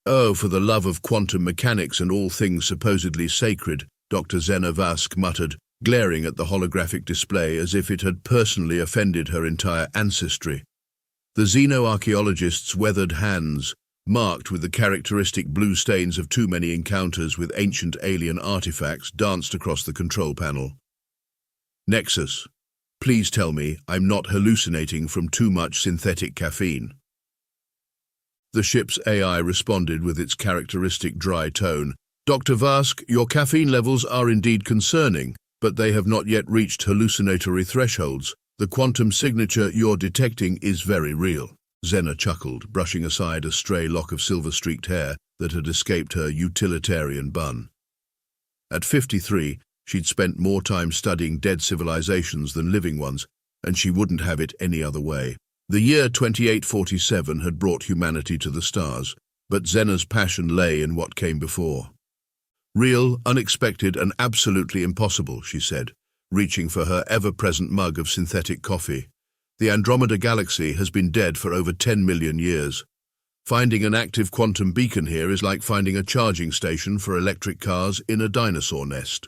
Oh, for the love of quantum mechanics and all things supposedly sacred, Dr. Zena Vask muttered, glaring at the holographic display as if it had personally offended her entire ancestry. The xenoarchaeologist's weathered hands, marked with the characteristic blue stains of too many encounters with ancient alien artifacts, danced across the control panel. Nexus, please tell me I'm not hallucinating from too much synthetic caffeine. The ship's AI responded with its characteristic dry tone. Dr. Vask, your caffeine levels are indeed concerning, but they have not yet reached hallucinatory thresholds. The quantum signature you're detecting is very real. Zena chuckled, brushing aside a stray lock of silver-streaked hair that had escaped her utilitarian bun. At 53, she'd spent more time studying dead civilizations than living ones, and she wouldn't have it any other way. The year 2847 had brought humanity to the stars, but Zena's passion lay in what came before. Real, unexpected, and absolutely impossible, she said, reaching for her ever-present mug of synthetic coffee. The Andromeda galaxy has been dead for over 10 million years. Finding an active quantum beacon here is like finding a charging station for electric cars in a dinosaur nest.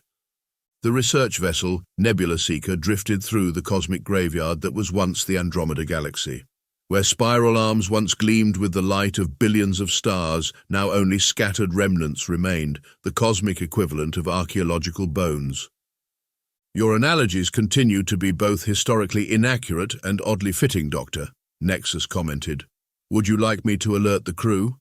The research vessel, Nebula Seeker, drifted through the cosmic graveyard that was once the Andromeda galaxy. Where spiral arms once gleamed with the light of billions of stars, now only scattered remnants remained, the cosmic equivalent of archaeological bones. Your analogies continue to be both historically inaccurate and oddly fitting, Doctor, Nexus commented. Would you like me to alert the crew?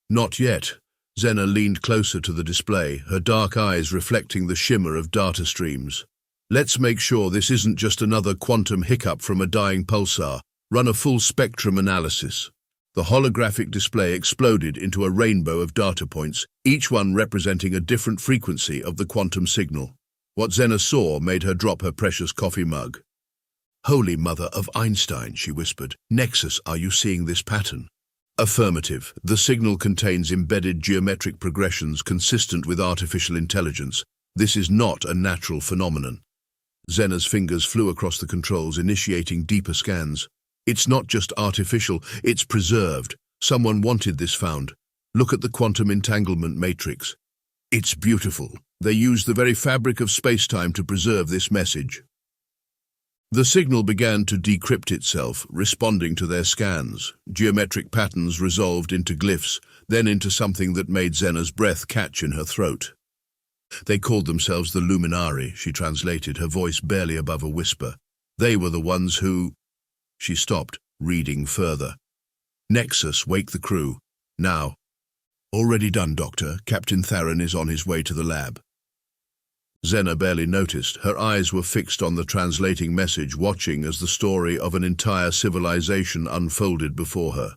Not yet. Zena leaned closer to the display, her dark eyes reflecting the shimmer of data streams. Let's make sure this isn't just another quantum hiccup from a dying pulsar. Run a full spectrum analysis. The holographic display exploded into a rainbow of data points, each one representing a different frequency of the quantum signal. What Zena saw made her drop her precious coffee mug. Holy Mother of Einstein, she whispered. Nexus, are you seeing this pattern? Affirmative. The signal contains embedded geometric progressions consistent with artificial intelligence. This is not a natural phenomenon. Zena's fingers flew across the controls, initiating deeper scans. It's not just artificial, it's preserved. Someone wanted this found. Look at the quantum entanglement matrix. It's beautiful. They use the very fabric of space-time to preserve this message. The signal began to decrypt itself, responding to their scans. Geometric patterns resolved into glyphs, then into something that made Zena's breath catch in her throat. They called themselves the Luminari, she translated, her voice barely above a whisper. They were the ones who... She stopped, reading further. Nexus, wake the crew. Now. Already done, Doctor. Captain Theron is on his way to the lab. Zena barely noticed. Her eyes were fixed on the translating message, watching as the story of an entire civilization unfolded before her.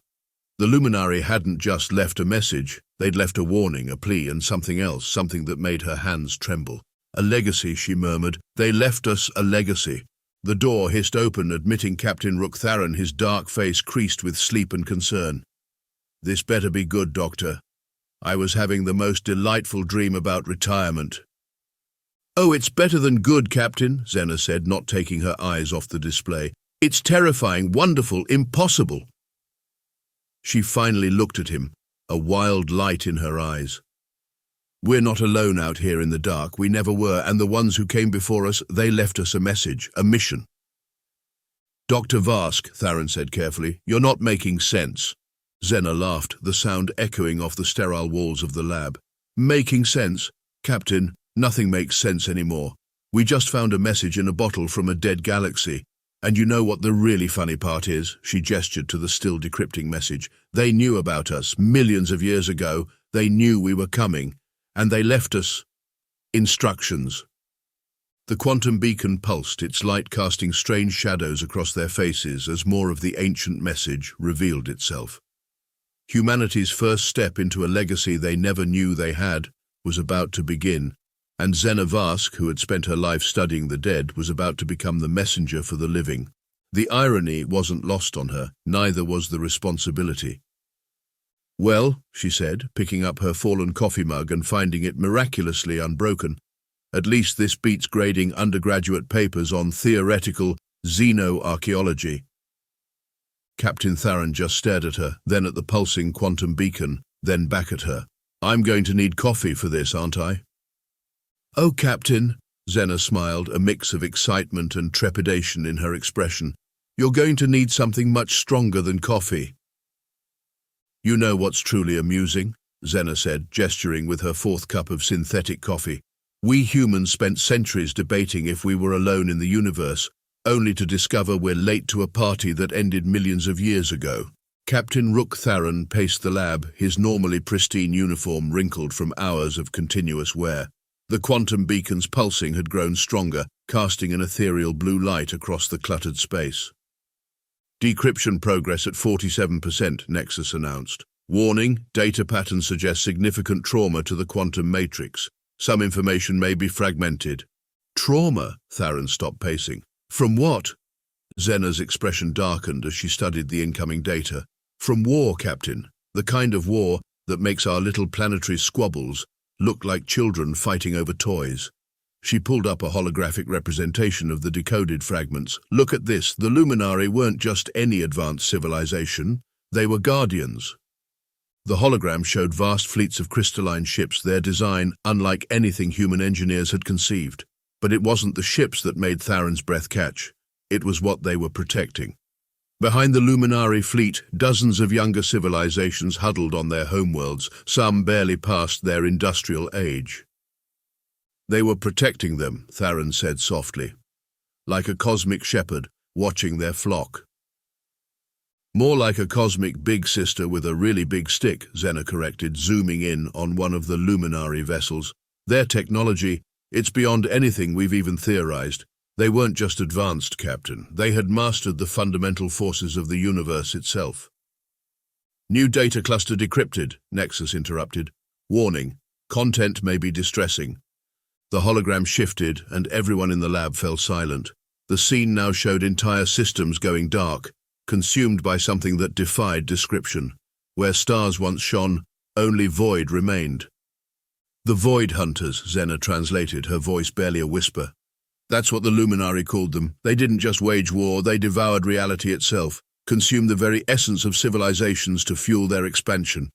The Luminari hadn't just left a message. They'd left a warning, a plea, and something else, something that made her hands tremble. A legacy, she murmured. They left us a legacy. The door hissed open, admitting Captain Rook Theron, his dark face creased with sleep and concern. This better be good, Doctor. I was having the most delightful dream about retirement. Oh, it's better than good, Captain, Zena said, not taking her eyes off the display. It's terrifying, wonderful, impossible. She finally looked at him, a wild light in her eyes. We're not alone out here in the dark, we never were, and the ones who came before us, they left us a message, a mission. Dr. Vask, Theron said carefully, you're not making sense. Zena laughed, the sound echoing off the sterile walls of the lab. Making sense? Captain, nothing makes sense anymore. We just found a message in a bottle from a dead galaxy. And you know what the really funny part is? She gestured to the still decrypting message. They knew about us, millions of years ago. They knew we were coming. And they left us instructions. The quantum beacon pulsed, its light casting strange shadows across their faces as more of the ancient message revealed itself. Humanity's first step into a legacy they never knew they had was about to begin, and Zena Vask, who had spent her life studying the dead, was about to become the messenger for the living. The irony wasn't lost on her, neither was the responsibility. Well, she said, picking up her fallen coffee mug and finding it miraculously unbroken, at least this beats grading undergraduate papers on theoretical xenoarchaeology. Captain Theron just stared at her, then at the pulsing quantum beacon, then back at her. I'm going to need coffee for this, aren't I? Oh, Captain, Zena smiled, a mix of excitement and trepidation in her expression. You're going to need something much stronger than coffee. You know what's truly amusing? Zena said, gesturing with her fourth cup of synthetic coffee. We humans spent centuries debating if we were alone in the universe, only to discover we're late to a party that ended millions of years ago. Captain Rook Theron paced the lab, his normally pristine uniform wrinkled from hours of continuous wear. The quantum beacon's pulsing had grown stronger, casting an ethereal blue light across the cluttered space. Decryption progress at 47%, Nexus announced. Warning, data pattern suggests significant trauma to the quantum matrix. Some information may be fragmented. Trauma? Theron stopped pacing. From what? Zena's expression darkened as she studied the incoming data. From war, Captain. The kind of war that makes our little planetary squabbles look like children fighting over toys. She pulled up a holographic representation of the decoded fragments. Look at this. The Luminari weren't just any advanced civilization. They were guardians. The hologram showed vast fleets of crystalline ships, their design unlike anything human engineers had conceived. But it wasn't the ships that made Theron's breath catch. It was what they were protecting. Behind the Luminari fleet, dozens of younger civilizations huddled on their homeworlds, some barely past their industrial age. They were protecting them, Theron said softly, like a cosmic shepherd watching their flock. More like a cosmic big sister with a really big stick, Zena corrected, zooming in on one of the Luminari vessels. Their technology, it's beyond anything we've even theorized. They weren't just advanced, Captain. They had mastered the fundamental forces of the universe itself. New data cluster decrypted, Nexus interrupted. Warning, content may be distressing. The hologram shifted and everyone in the lab fell silent. The scene now showed entire systems going dark, consumed by something that defied description. Where stars once shone, only void remained. The Void Hunters, Zena translated, her voice barely a whisper. That's what the Luminari called them. They didn't just wage war, they devoured reality itself, consumed the very essence of civilizations to fuel their expansion.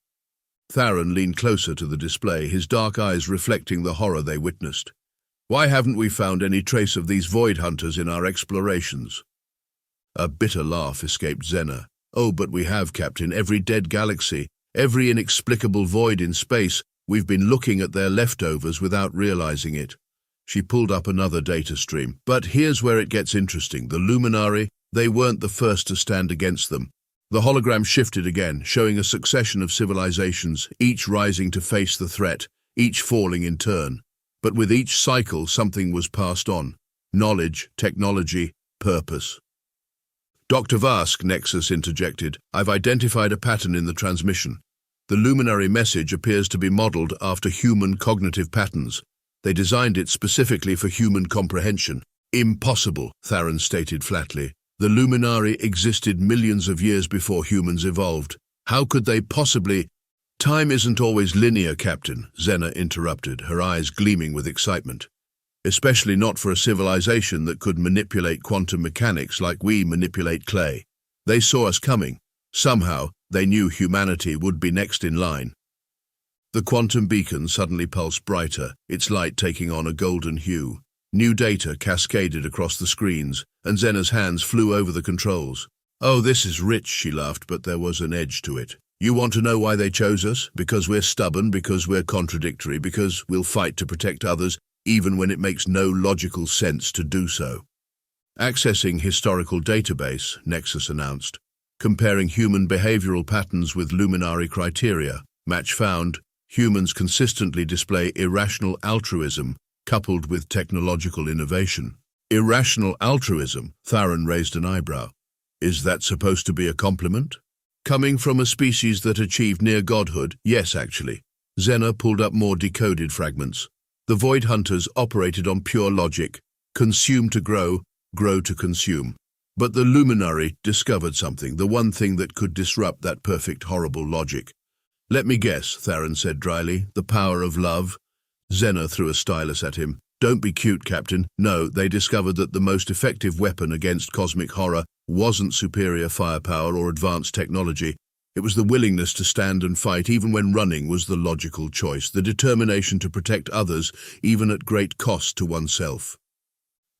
Theron leaned closer to the display, his dark eyes reflecting the horror they witnessed. Why haven't we found any trace of these Void Hunters in our explorations? A bitter laugh escaped Zena. Oh, but we have, Captain. Every dead galaxy, every inexplicable void in space, we've been looking at their leftovers without realizing it. She pulled up another data stream. But here's where it gets interesting. The Luminari, they weren't the first to stand against them. The hologram shifted again, showing a succession of civilizations, each rising to face the threat, each falling in turn. But with each cycle, something was passed on. Knowledge, technology, purpose. Dr. Vask, Nexus interjected, I've identified a pattern in the transmission. The Luminary message appears to be modeled after human cognitive patterns. They designed it specifically for human comprehension. Impossible, Theron stated flatly. The Luminari existed millions of years before humans evolved. How could they possibly— Time isn't always linear, Captain, Zena interrupted, her eyes gleaming with excitement. Especially not for a civilization that could manipulate quantum mechanics like we manipulate clay. They saw us coming. Somehow, they knew humanity would be next in line. The quantum beacon suddenly pulsed brighter, its light taking on a golden hue. New data cascaded across the screens, and Zena's hands flew over the controls. Oh, this is rich, she laughed, but there was an edge to it. You want to know why they chose us? Because we're stubborn, because we're contradictory, because we'll fight to protect others, even when it makes no logical sense to do so. Accessing historical database, Nexus announced. Comparing human behavioral patterns with Luminari criteria. Match found. Humans consistently display irrational altruism coupled with technological innovation. Irrational altruism? Theron raised an eyebrow. Is that supposed to be a compliment? Coming from a species that achieved near godhood? Yes, actually. Zena pulled up more decoded fragments. The Void Hunters operated on pure logic. Consume to grow, grow to consume. But the Luminari discovered something, the one thing that could disrupt that perfect, horrible logic. Let me guess, Theron said dryly, the power of love. Zena threw a stylus at him. Don't be cute, Captain. No, they discovered that the most effective weapon against cosmic horror wasn't superior firepower or advanced technology. It was the willingness to stand and fight even when running was the logical choice, the determination to protect others even at great cost to oneself.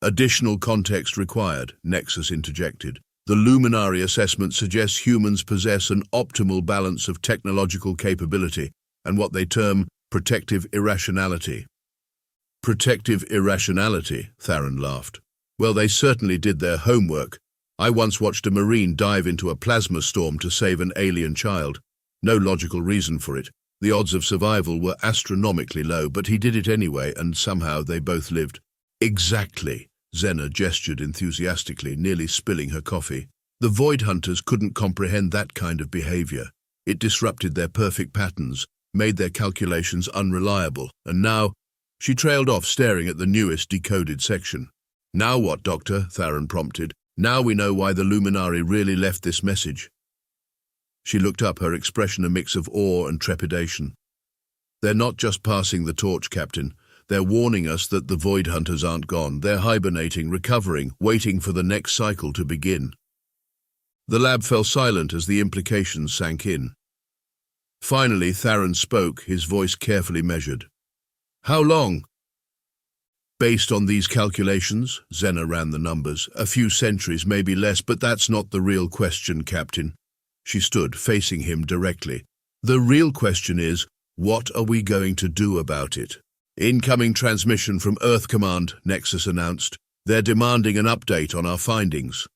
Additional context required, Nexus interjected. The Luminary assessment suggests humans possess an optimal balance of technological capability and what they term protective irrationality. Protective irrationality, Theron laughed. Well, they certainly did their homework. I once watched a Marine dive into a plasma storm to save an alien child. No logical reason for it. The odds of survival were astronomically low, but he did it anyway, and somehow they both lived. Exactly, Zena gestured enthusiastically, nearly spilling her coffee. The Void Hunters couldn't comprehend that kind of behavior. It disrupted their perfect patterns, made their calculations unreliable, and now… She trailed off, staring at the newest decoded section. Now what, Doctor? Theron prompted. Now we know why the Luminary really left this message. She looked up, her expression a mix of awe and trepidation. They're not just passing the torch, Captain. They're warning us that the Void Hunters aren't gone. They're hibernating, recovering, waiting for the next cycle to begin. The lab fell silent as the implications sank in. Finally, Theron spoke, his voice carefully measured. How long? Based on these calculations, Zena ran the numbers, a few centuries, maybe less, but that's not the real question, Captain. She stood, facing him directly. The real question is, what are we going to do about it? Incoming transmission from Earth Command, Nexus announced. They're demanding an update on our findings.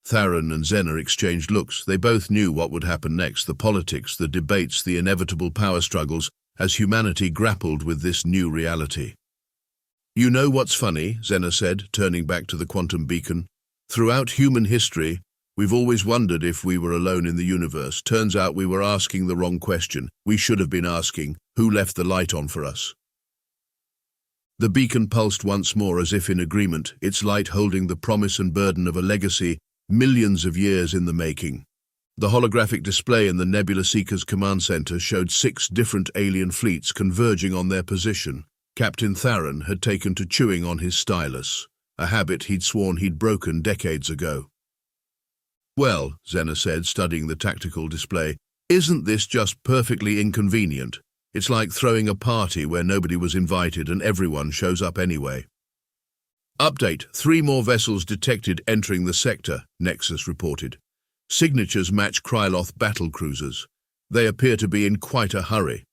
Theron and Zena exchanged looks. They both knew what would happen next, the politics, the debates, the inevitable power struggles, as humanity grappled with this new reality. You know what's funny, Zena said, turning back to the quantum beacon. Throughout human history, we've always wondered if we were alone in the universe. Turns out we were asking the wrong question. We should have been asking, who left the light on for us? The beacon pulsed once more as if in agreement, its light holding the promise and burden of a legacy millions of years in the making. The holographic display in the Nebula Seeker's command center showed 6 different alien fleets converging on their position. Captain Theron had taken to chewing on his stylus, a habit he'd sworn he'd broken decades ago. Well, Zena said, studying the tactical display, isn't this just perfectly inconvenient? It's like throwing a party where nobody was invited and everyone shows up anyway. Update, 3 more vessels detected entering the sector, Nexus reported. Signatures match Kryloth battle cruisers. They appear to be in quite a hurry.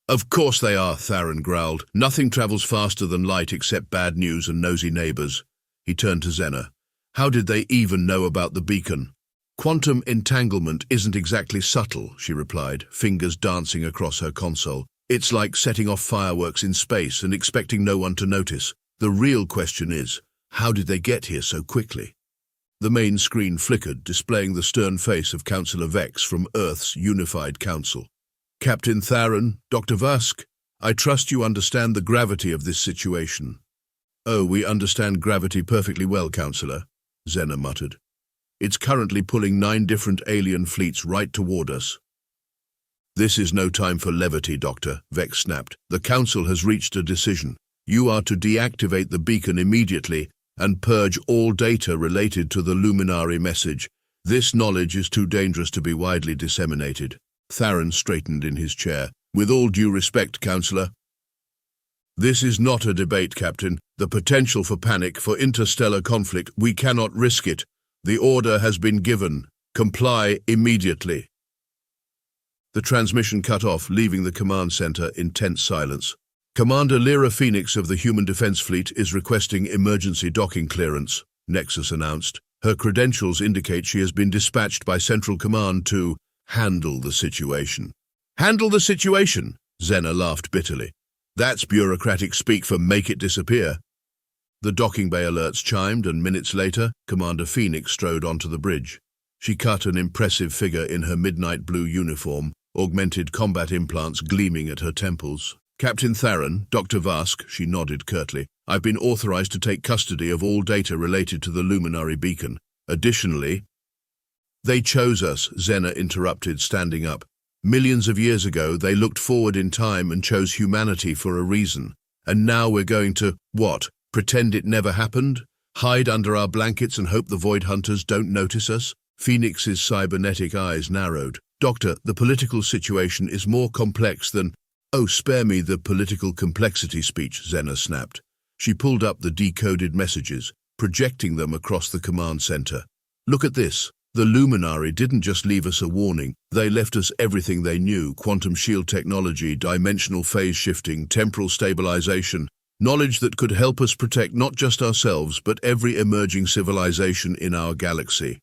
Of course they are, Theron growled. Nothing travels faster than light except bad news and nosy neighbors. He turned to Zena. How did they even know about the beacon? Quantum entanglement isn't exactly subtle, she replied, fingers dancing across her console. It's like setting off fireworks in space and expecting no one to notice. The real question is, how did they get here so quickly? The main screen flickered, displaying the stern face of Councillor Vex from Earth's Unified Council. Captain Theron, Dr. Vask, I trust you understand the gravity of this situation. Oh, we understand gravity perfectly well, Councillor, Zena muttered. It's currently pulling 9 different alien fleets right toward us. This is no time for levity, Doctor, Vex snapped. The Council has reached a decision. You are to deactivate the beacon immediately and purge all data related to the Luminary message. This knowledge is too dangerous to be widely disseminated. Theron straightened in his chair. With all due respect, Councillor. This is not a debate, Captain. The potential for panic, for interstellar conflict, we cannot risk it. The order has been given. Comply immediately. The transmission cut off, leaving the command center in tense silence. Commander Lyra Phoenix of the Human Defense Fleet is requesting emergency docking clearance, Nexus announced. Her credentials indicate she has been dispatched by Central Command to handle the situation. Handle the situation? Zena laughed bitterly. That's bureaucratic speak for make it disappear. The docking bay alerts chimed, and minutes later, Commander Phoenix strode onto the bridge. She cut an impressive figure in her midnight blue uniform, augmented combat implants gleaming at her temples. Captain Theron, Dr. Vask, she nodded curtly. I've been authorized to take custody of all data related to the Luminary beacon. Additionally, they chose us, Zena interrupted, standing up. Millions of years ago, they looked forward in time and chose humanity for a reason. And now we're going to, what, pretend it never happened? Hide under our blankets and hope the Void Hunters don't notice us? Phoenix's cybernetic eyes narrowed. Doctor, the political situation is more complex than— Oh, spare me the political complexity speech, Xena snapped. She pulled up the decoded messages, projecting them across the command center. Look at this. The Luminari didn't just leave us a warning. They left us everything they knew: quantum shield technology, dimensional phase shifting, temporal stabilization, knowledge that could help us protect not just ourselves, but every emerging civilization in our galaxy.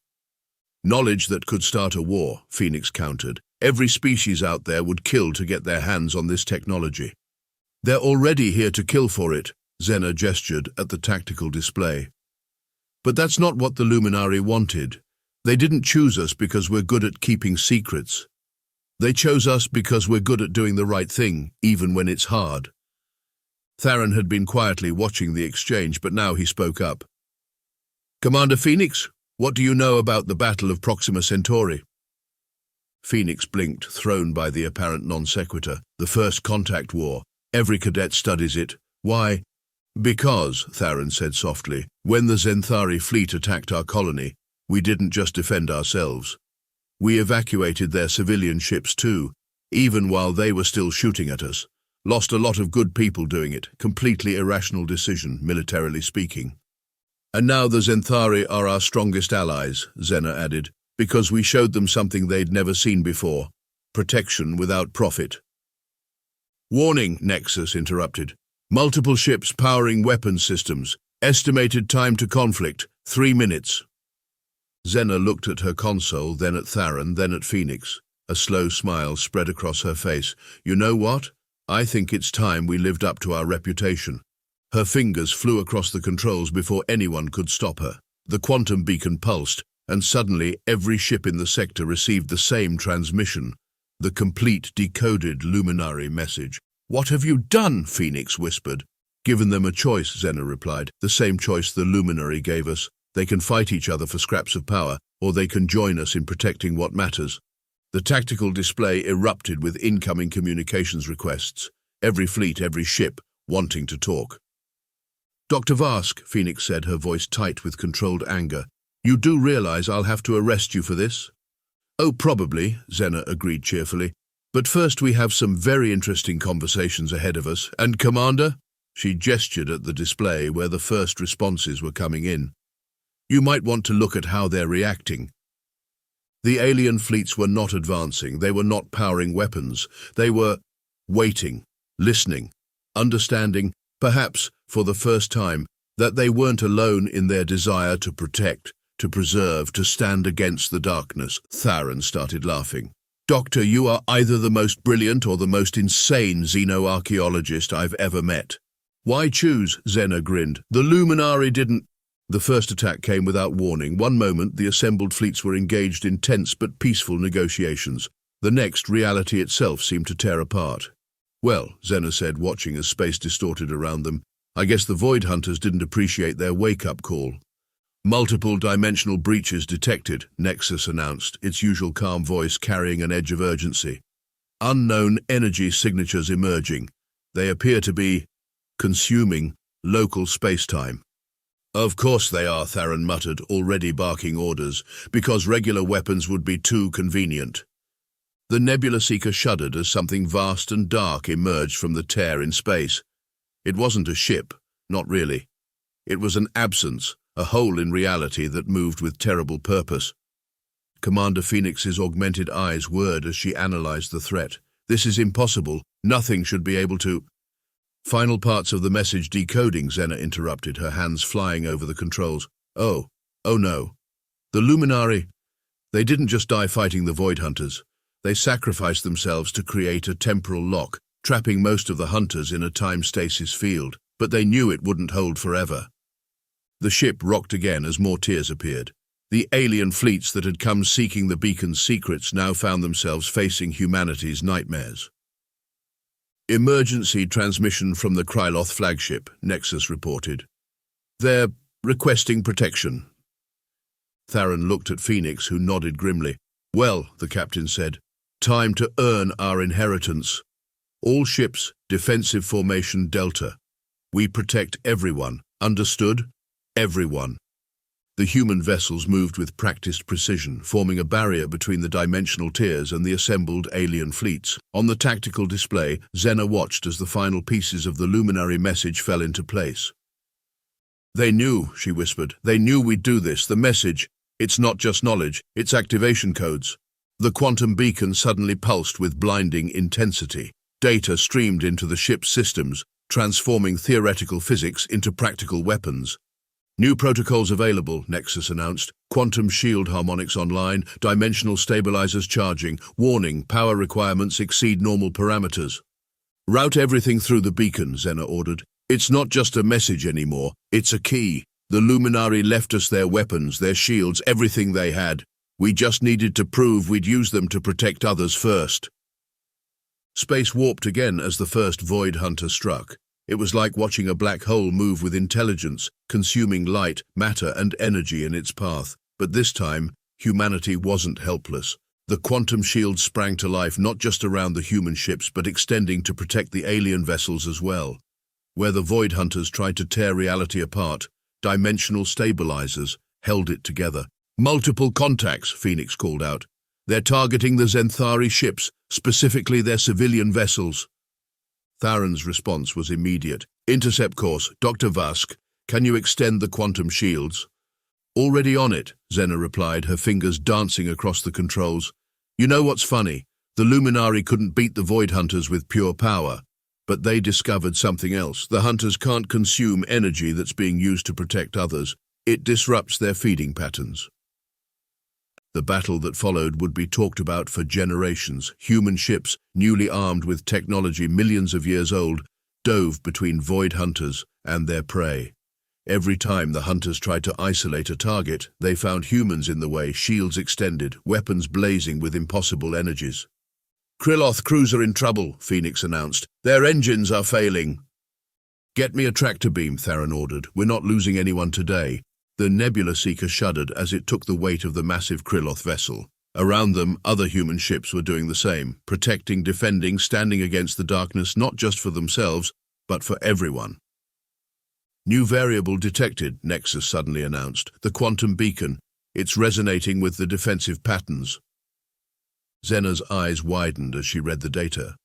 Knowledge that could start a war, Phoenix countered. Every species out there would kill to get their hands on this technology. They're already here to kill for it, Xena gestured at the tactical display. But that's not what the Luminari wanted. They didn't choose us because we're good at keeping secrets. They chose us because we're good at doing the right thing, even when it's hard. Theron had been quietly watching the exchange, but now he spoke up. Commander Phoenix, what do you know about the Battle of Proxima Centauri? Phoenix blinked, thrown by the apparent non-sequitur. The First Contact War. Every cadet studies it. Why? Because, Theron said softly, when the Zenthari fleet attacked our colony, we didn't just defend ourselves. We evacuated their civilian ships too, even while they were still shooting at us. Lost a lot of good people doing it. Completely irrational decision, militarily speaking. And now the Zenthari are our strongest allies, Xena added, because we showed them something they'd never seen before. Protection without profit. Warning, Nexus interrupted. Multiple ships powering weapon systems. Estimated time to conflict, 3 minutes. Xena looked at her console, then at Theron, then at Phoenix. A slow smile spread across her face. You know what? I think it's time we lived up to our reputation. Her fingers flew across the controls before anyone could stop her. The quantum beacon pulsed, and suddenly every ship in the sector received the same transmission. The complete decoded Luminari message. What have you done? Phoenix whispered. Given them a choice, Xena replied. The same choice the Luminari gave us. They can fight each other for scraps of power, or they can join us in protecting what matters. The tactical display erupted with incoming communications requests. Every fleet, every ship, wanting to talk. Dr. Vask, Phoenix said, her voice tight with controlled anger. You do realize I'll have to arrest you for this? Oh, probably, Xena agreed cheerfully. But first we have some very interesting conversations ahead of us. And Commander? She gestured at the display where the first responses were coming in. You might want to look at how they're reacting. The alien fleets were not advancing. They were not powering weapons. They were waiting, listening, understanding, perhaps for the first time, that they weren't alone in their desire to protect, to preserve, to stand against the darkness. Theron started laughing. Doctor, you are either the most brilliant or the most insane xenoarchaeologist I've ever met. Why choose? Xena grinned. The Luminari didn't. The first attack came without warning. One moment, the assembled fleets were engaged in tense but peaceful negotiations. The next, reality itself seemed to tear apart. Well, Xena said, watching as space distorted around them, I guess the Void Hunters didn't appreciate their wake-up call. Multiple dimensional breaches detected, Nexus announced, its usual calm voice carrying an edge of urgency. Unknown energy signatures emerging. They appear to be consuming local space-time. Of course they are, Theron muttered, already barking orders, because regular weapons would be too convenient. The Nebula Seeker shuddered as something vast and dark emerged from the tear in space. It wasn't a ship, not really. It was an absence, a hole in reality that moved with terrible purpose. Commander Phoenix's augmented eyes whirred as she analyzed the threat. This is impossible. Nothing should be able to... Final parts of the message decoding, Xena interrupted, her hands flying over the controls. Oh no. The Luminari, they didn't just die fighting the Void Hunters. They sacrificed themselves to create a temporal lock, trapping most of the Hunters in a time stasis field, but they knew it wouldn't hold forever. The ship rocked again as more tears appeared. The alien fleets that had come seeking the beacon's secrets now found themselves facing humanity's nightmares. Emergency transmission from the Kryloth flagship, Nexus reported. They're requesting protection. Theron looked at Phoenix, who nodded grimly. Well, the captain said, time to earn our inheritance. All ships, defensive formation Delta. We protect everyone. Understood? Everyone. The human vessels moved with practiced precision, forming a barrier between the dimensional tiers and the assembled alien fleets. On the tactical display, Zena watched as the final pieces of the luminary message fell into place. "They knew," she whispered. "They knew we'd do this. The message, it's not just knowledge, it's activation codes." The quantum beacon suddenly pulsed with blinding intensity. Data streamed into the ship's systems, transforming theoretical physics into practical weapons. "New protocols available," Nexus announced. "Quantum shield harmonics online, dimensional stabilizers charging. Warning, power requirements exceed normal parameters." "Route everything through the beacon," Zena ordered. "It's not just a message anymore, it's a key. The Luminari left us their weapons, their shields, everything they had. We just needed to prove we'd use them to protect others first." Space warped again as the first Void Hunter struck. It was like watching a black hole move with intelligence, consuming light, matter, and energy in its path. But this time, humanity wasn't helpless. The quantum shield sprang to life not just around the human ships, but extending to protect the alien vessels as well. Where the Void Hunters tried to tear reality apart, dimensional stabilizers held it together. "Multiple contacts," Phoenix called out. "They're targeting the Zenthari ships, specifically their civilian vessels." Theron's response was immediate. "Intercept course, Dr. Vask. Can you extend the quantum shields?" "Already on it," Zena replied, her fingers dancing across the controls. "You know what's funny? The Luminari couldn't beat the Void Hunters with pure power. But they discovered something else. The Hunters can't consume energy that's being used to protect others. It disrupts their feeding patterns." The battle that followed would be talked about for generations. Human ships, newly armed with technology millions of years old, dove between Void Hunters and their prey. Every time the Hunters tried to isolate a target, they found humans in the way, shields extended, weapons blazing with impossible energies. "Kryloth cruiser in trouble," Phoenix announced. "Their engines are failing." "Get me a tractor beam," Theron ordered. "We're not losing anyone today." The Nebula Seeker shuddered as it took the weight of the massive Kryloth vessel. Around them, other human ships were doing the same, protecting, defending, standing against the darkness, not just for themselves, but for everyone. "New variable detected," Nexus suddenly announced. "The quantum beacon. It's resonating with the defensive patterns." Zena's eyes widened as she read the data.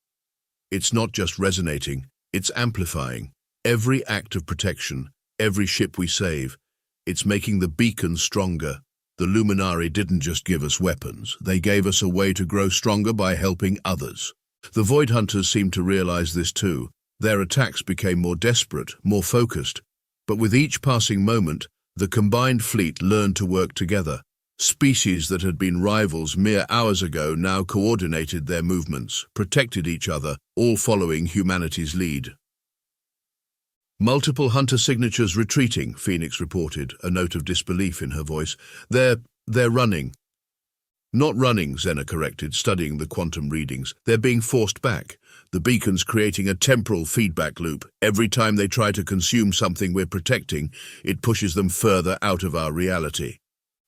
"It's not just resonating, it's amplifying. Every act of protection, every ship we save, it's making the beacon stronger. The Luminari didn't just give us weapons, they gave us a way to grow stronger by helping others." The Void Hunters seemed to realize this too. Their attacks became more desperate, more focused. But with each passing moment, the combined fleet learned to work together. Species that had been rivals mere hours ago now coordinated their movements, protected each other, all following humanity's lead. "Multiple Hunter signatures retreating," Phoenix reported, a note of disbelief in her voice. They're running." "Not running," Zena corrected, studying the quantum readings. "They're being forced back. The beacon's creating a temporal feedback loop. Every time they try to consume something we're protecting, it pushes them further out of our reality."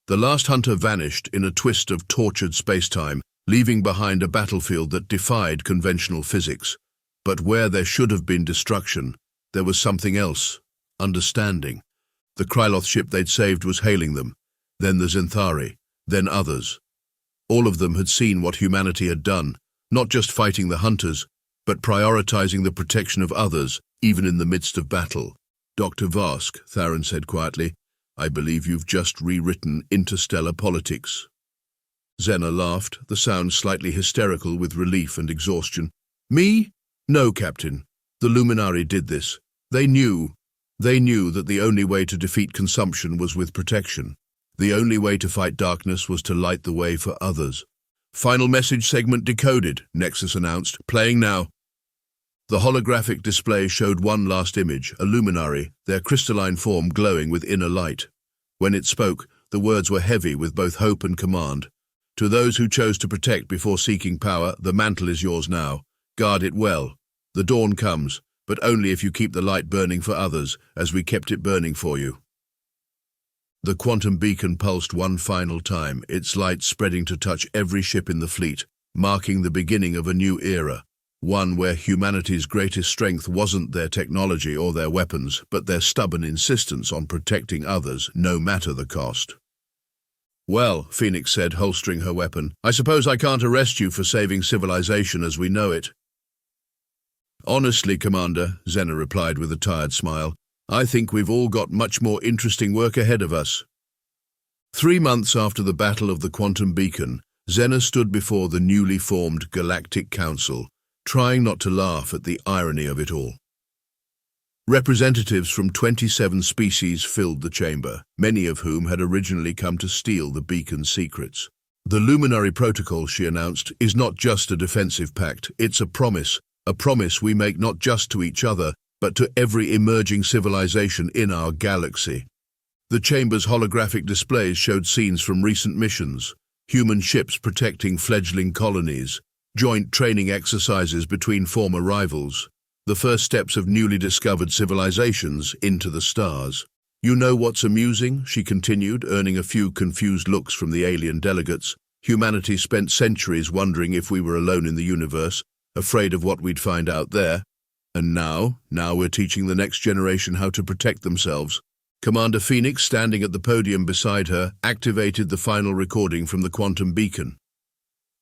The last Hunter vanished in a twist of tortured spacetime, leaving behind a battlefield that defied conventional physics. But where there should have been destruction, there was something else: understanding. The Kryloth ship they'd saved was hailing them, then the Zenthari, then others. All of them had seen what humanity had done, not just fighting the Hunters, but prioritizing the protection of others, even in the midst of battle. "Dr. Vask," Theron said quietly, "I believe you've just rewritten interstellar politics." Zena laughed, the sound slightly hysterical with relief and exhaustion. "Me? No, Captain. The Luminari did this. They knew that the only way to defeat consumption was with protection. The only way to fight darkness was to light the way for others." "Final message segment decoded," Nexus announced. "Playing now." The holographic display showed one last image, a Luminari, their crystalline form glowing with inner light. When it spoke, the words were heavy with both hope and command. "To those who chose to protect before seeking power, the mantle is yours now. Guard it well. The dawn comes, but only if you keep the light burning for others, as we kept it burning for you." The quantum beacon pulsed one final time, its light spreading to touch every ship in the fleet, marking the beginning of a new era, One where humanity's greatest strength wasn't their technology or their weapons, but their stubborn insistence on protecting others, no matter the cost. "Well," Phoenix said, holstering her weapon, "I suppose I can't arrest you for saving civilization as we know it." "Honestly, Commander," Xena replied with a tired smile, "I think we've all got much more interesting work ahead of us." 3 months after the Battle of the Quantum Beacon, Xena stood before the newly formed Galactic Council, trying not to laugh at the irony of it all. Representatives from 27 species filled the chamber, many of whom had originally come to steal the beacon's secrets. "The Luminary Protocol," she announced, "is not just a defensive pact, it's a promise we make not just to each other, but to every emerging civilization in our galaxy." The chamber's holographic displays showed scenes from recent missions, human ships protecting fledgling colonies, joint training exercises between former rivals, the first steps of newly discovered civilizations into the stars. "You know what's amusing?" she continued, earning a few confused looks from the alien delegates. "Humanity spent centuries wondering if we were alone in the universe, afraid of what we'd find out there. And now we're teaching the next generation how to protect themselves." Commander Phoenix, standing at the podium beside her, activated the final recording from the quantum beacon.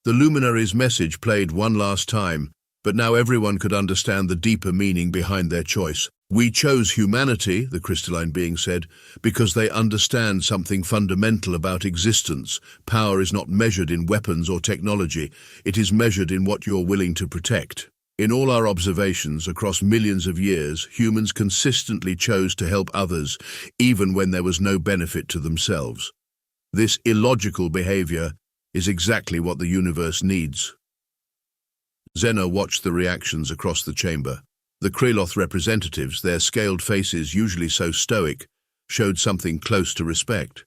The Luminary's message played one last time, but now everyone could understand the deeper meaning behind their choice. "We chose humanity," the crystalline being said, "because they understand something fundamental about existence. Power is not measured in weapons or technology. It is measured in what you're willing to protect. In all our observations across millions of years, humans consistently chose to help others, even when there was no benefit to themselves. This illogical behavior is exactly what the universe needs." Xena watched the reactions across the chamber. The Kreloth representatives, their scaled faces usually so stoic, showed something close to respect.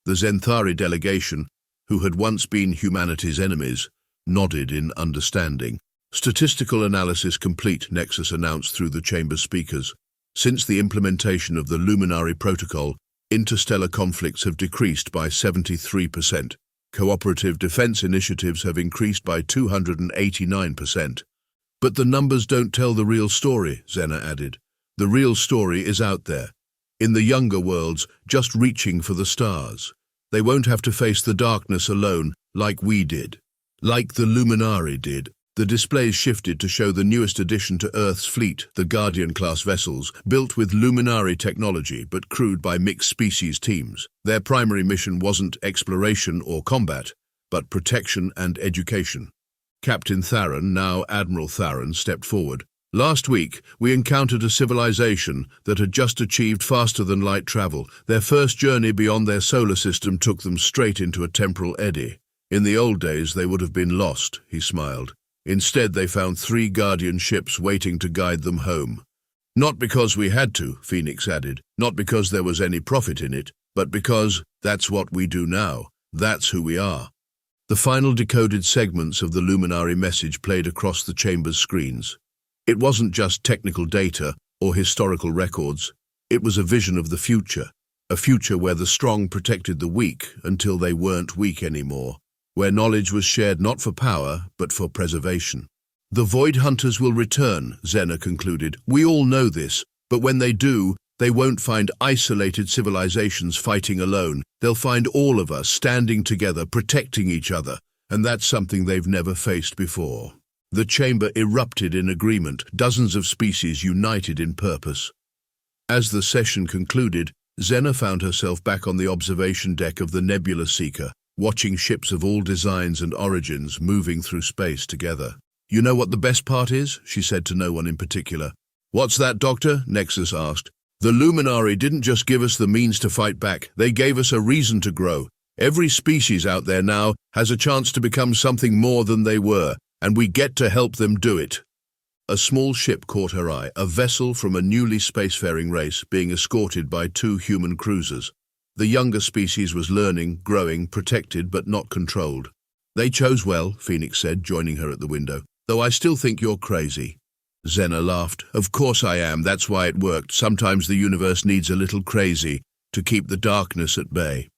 The Zenthari delegation, who had once been humanity's enemies, nodded in understanding. "Statistical analysis complete," Nexus announced through the chamber speakers. "Since the implementation of the Luminary Protocol, interstellar conflicts have decreased by 73%. Cooperative defense initiatives have increased by 289%. But the numbers don't tell the real story," Xena added. "The real story is out there, in the younger worlds, just reaching for the stars. They won't have to face the darkness alone, like we did. Like the Luminari did." The displays shifted to show the newest addition to Earth's fleet, the Guardian-class vessels, built with Luminari technology but crewed by mixed-species teams. Their primary mission wasn't exploration or combat, but protection and education. Captain Tharon, now Admiral Tharon, stepped forward. "Last week, we encountered a civilization that had just achieved faster-than-light travel. Their first journey beyond their solar system took them straight into a temporal eddy. In the old days, they would have been lost," he smiled. "Instead, they found 3 Guardian ships waiting to guide them home. Not because we had to," Phoenix added, "not because there was any profit in it, but because that's what we do now. That's who we are." The final decoded segments of the Luminary message played across the chamber's screens. It wasn't just technical data or historical records. It was a vision of the future, a future where the strong protected the weak until they weren't weak anymore, where knowledge was shared not for power, but for preservation. "The Void Hunters will return," Xena concluded. "We all know this, but when they do, they won't find isolated civilizations fighting alone. They'll find all of us standing together, protecting each other, and that's something they've never faced before." The chamber erupted in agreement, dozens of species united in purpose. As the session concluded, Xena found herself back on the observation deck of the Nebula Seeker, watching ships of all designs and origins moving through space together. "You know what the best part is?" she said to no one in particular. "What's that, Doctor?" Nexus asked. "The Luminari didn't just give us the means to fight back, they gave us a reason to grow. Every species out there now has a chance to become something more than they were, and we get to help them do it." A small ship caught her eye, a vessel from a newly spacefaring race being escorted by 2 human cruisers. The younger species was learning, growing, protected but not controlled. "They chose well," Phoenix said, joining her at the window. "Though I still think you're crazy." Xena laughed. "Of course I am, that's why it worked. Sometimes the universe needs a little crazy to keep the darkness at bay."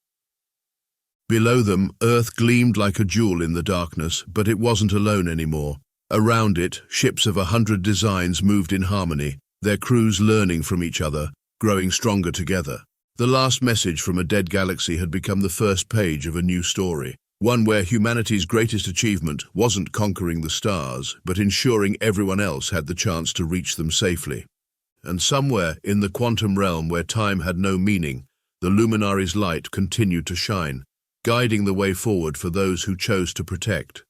Below them, Earth gleamed like a jewel in the darkness, but it wasn't alone anymore. Around it, ships of 100 designs moved in harmony, their crews learning from each other, growing stronger together. The last message from a dead galaxy had become the first page of a new story, one where humanity's greatest achievement wasn't conquering the stars, but ensuring everyone else had the chance to reach them safely. And somewhere in the quantum realm where time had no meaning, the Luminary's light continued to shine, guiding the way forward for those who chose to protect.